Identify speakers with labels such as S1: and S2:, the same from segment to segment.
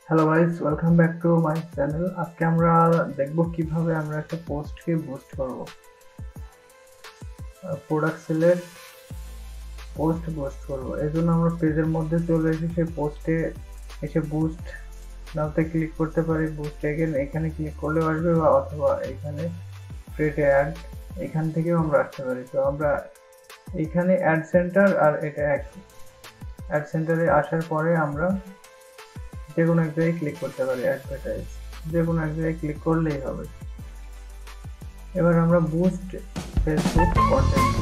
S1: Hello guys, welcome back to my channel. আজকে আমরা দেখব কিভাবে আমরা একটা পোস্টকে বুস্ট করব। প্রোডাক্ট সেলের পোস্ট বুস্ট করব, এই জন্য আমরা পেজের মধ্যে চলে এসে সেই পোস্টে এসে বুস্ট নাওতে ক্লিক করতে পারি। বুস্ট এগেন এখানে ক্লিক করলেও আসবে, বা অথবা এখানে ক্রিয়েট অ্যাড এখান থেকেও আমরা আসতে পারি। তো আমরা এখানে অ্যাড সেন্টার আর এটা অ্যাড সেন্টারে আসার পরে আমরা যে কোনো এক জায়গায় ক্লিক করতে পারি, অ্যাডভার্টাইজ যে কোনো এক জায়গায় ক্লিক করলেই হবে। এবার আমরা boost Facebook content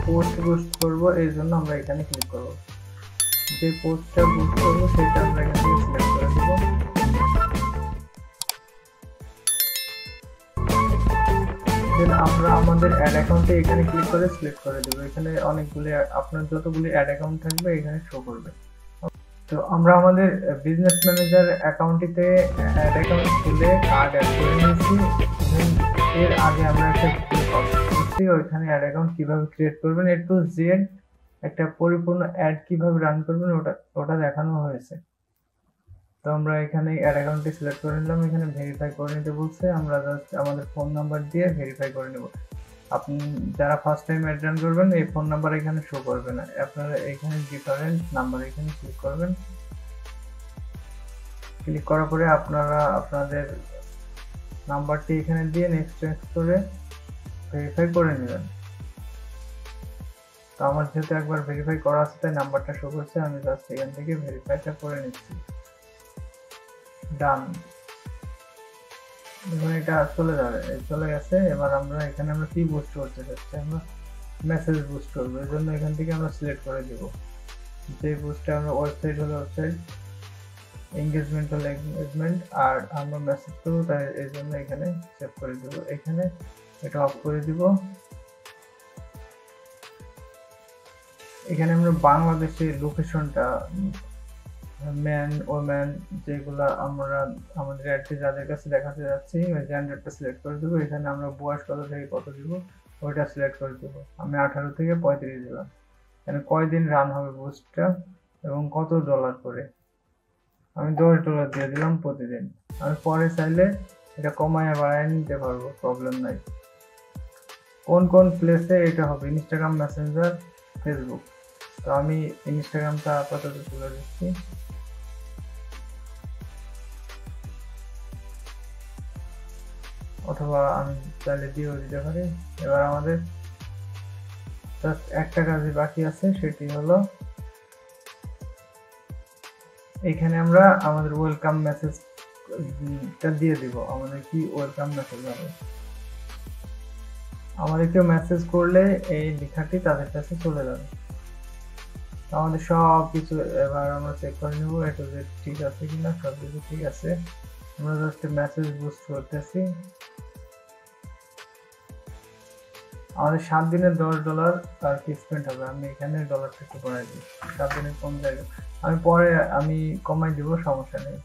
S1: post boost করব, এই জন্য আমরা এখানে ক্লিক করব। যে পোস্টটা বুস্ট করব সেটা আমরা এখান থেকে সিলেক্ট করে দেব। দেন আমরা আমাদের অ্যাড অ্যাকাউন্টে এখানে ক্লিক করে সিলেক্ট করে দেব। এখানে অনেকগুলি আপনার যতগুলি অ্যাড অ্যাকাউন্ট থাকবে এখানে শো করবে। তো আমরা আমাদের বিজনেস ম্যানেজার অ্যাকাউন্টটিতে অ্যাড অ্যাকাউন্ট খুলে কার্ড অ্যাড করে নিয়েছি। এর আগে আমরা একটা ভিডিও ওইখানে অ্যাড অ্যাকাউন্ট কিভাবে ক্রিয়েট করবেন, এ টু জেড একটা পরিপূর্ণ অ্যাড কিভাবে রান করবেন ওটা দেখানো হয়েছে। তো আমরা এখানে অ্যাড অ্যাকাউন্টটি সিলেক্ট করে নিলাম। এখানে ভেরিফাই করে নিতে বলছে, আমরা জাস্ট আমাদের ফোন নাম্বার দিয়ে ভেরিফাই করে নেব। আপনি যারা ফার্স্ট টাইম অ্যাড রান করবেন এই ফোন নাম্বার এখানে শো করবে না, আপনারা এখানে ডিফারেন্ট নাম্বার এখানে ক্লিক করবেন। ক্লিক করার পরে আপনারা আপনাদের নাম্বারটি এখানে দিয়ে নেক্সট করে ভেরিফাই করে নেবেন। তো আমার যেহেতু একবার ভেরিফাই করা আছে তাই নাম্বারটা শো করছে, আমি জাস্ট এখান থেকে ভেরিফাইটা করে নিচ্ছি। ডান, দেখুন এটা চলে গেছে। এবার আমরা এখানে কি বুস্ট করতে চাচ্ছি, আমরা মেসেজ বুস্ট করবো, এই জন্য এখান থেকে আমরা সিলেক্ট করে দেব। যে বুস্টে আমরা ওয়েবসাইট হলো ওয়েবসাইট, এঙ্গেজমেন্ট হলো এঙ্গেজমেন্ট, আর আমরা মেসেজ করবো তাই এই জন্য এখানে সেভ করে দেব। এখানে এটা অফ করে দিব। এখানে আমরা বাংলাদেশের লোকেশনটা, ম্যান ওম্যান যেগুলো আমরা আমাদের অ্যাডে যাদের কাছে দেখাতে যাচ্ছি ওই জেন্ডারটা সিলেক্ট করে দেবো। এখানে আমরা বয়স কত থেকে কত দিব ওইটা সিলেক্ট করে দেবো। আমি 18 থেকে 35 দিলাম। এখানে কয়দিন রান হবে বুস্টটা এবং কত ডলার করে, আমি $10 দিয়ে দিলাম প্রতিদিন। আমি পরে চাইলে এটা কমায় বাড়ায় নিতে পারবো, প্রবলেম নাই। কোন কোন প্লেসে এটা হবে, ইনস্টাগ্রাম, মেসেঞ্জার, ফেসবুক। তো আমি ইনস্টাগ্রামটা আপাতত তুলে দিচ্ছি। অথবা আমি চাইলে দিয়েও দিতে পারি। এবার আমাদের জাস্ট একটা কাজই বাকি আছে, সেটি হলো এখানে আমরা আমাদের ওয়েলকাম মেসেজটা দিয়ে দিব। আমাদের কি ওয়েলকাম মেসেজ হবে, আমাদের কেউ মেসেজ করলে এই লেখাটি তাদের কাছে চলে যাবে। আমাদের সব কিছু এবার আমরা চেক করে নেব এটা যে ঠিক আছে কিনা, সব কিছু ঠিক আছে। আমরা জাস্ট মেসেজ বুস্ট করতেছি। আমাদের 7 দিনের $10 আর কি স্পেন্ড হবে। আমি এখানে ডলারটা একটু কমাই দিই, 7 দিনের কম জায়গা আমি কমাই দিব, সমস্যা নেই।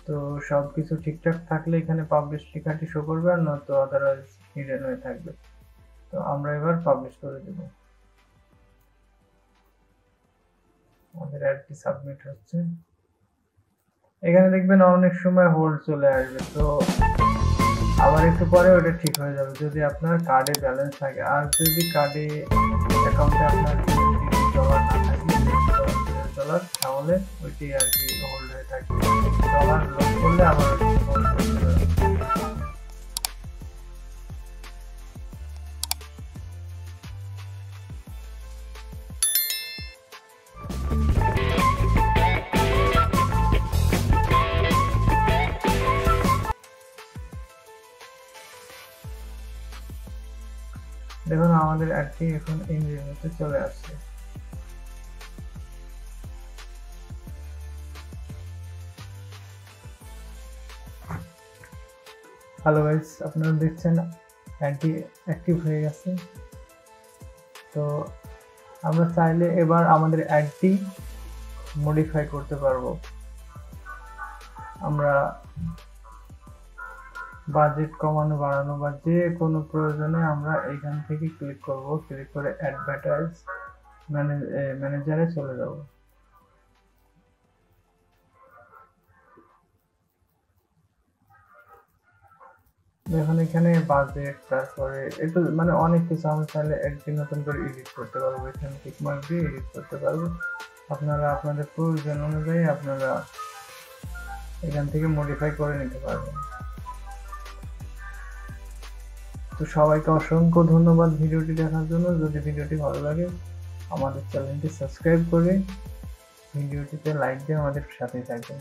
S1: তো সবকিছু ঠিকঠাক থাকলে এখানে পাবলিশ লেখাটি শো করবে, আর নয়তো আদারওয়াইজ হিডেন হয়ে থাকবে। তো আমরা এবার পাবলিশ করে দেব। আমাদের অ্যাডটি সাবমিট হচ্ছে। এখানে দেখবেন অনেক সময় হোল্ড চলে আসবে, তো আবার একটু পরে ওটা ঠিক হয়ে যাবে যদি আপনার কার্ডে ব্যালেন্স থাকে। আর যদি কার্ডে অ্যাকাউন্টে আপনার $30 না থাকে, $30 তাহলে ওইটি আর কি হোল্ড হয়ে থাকবে। ডলার লস করলে আবার হোল্ড করতে হবে। দেখুন আমাদের অ্যাডটি এখন ইঞ্জিনিতে চলে আসছে। হ্যালো গাইস, আপনারা দেখছেন অ্যাডটি অ্যাক্টিভ হয়ে গেছে। তো আমরা চাইলে এবার আমাদের অ্যাডটি মডিফাই করতে পারবো। আমরা বাজেট কমানো বাড়ানো বা যে কোনো প্রয়োজনে আমরা এখান থেকে ক্লিক করব। ক্লিক করে অ্যাডভার্টাইজ ম্যানেজারে চলে যাব। দেখুন এখানে বাজেট, তারপরে একটু মানে অনেক কিছু আমরা চাইলে একদিন নতুন করে এডিট করতে পারবো, এখানে টিকমার্ক দিয়ে এডিট করতে পারবো। আপনারা আপনাদের প্রয়োজন অনুযায়ী আপনারা এখান থেকে মডিফাই করে নিতে পারবেন। তো সবাইকে অসংখ্য ধন্যবাদ ভিডিওটি দেখার জন্য। যদি ভিডিওটি ভালো লাগে আমাদের চ্যানেলটি সাবস্ক্রাইব করে ভিডিওটিতে লাইক দিয়ে আমাদের সাথে থাকবেন।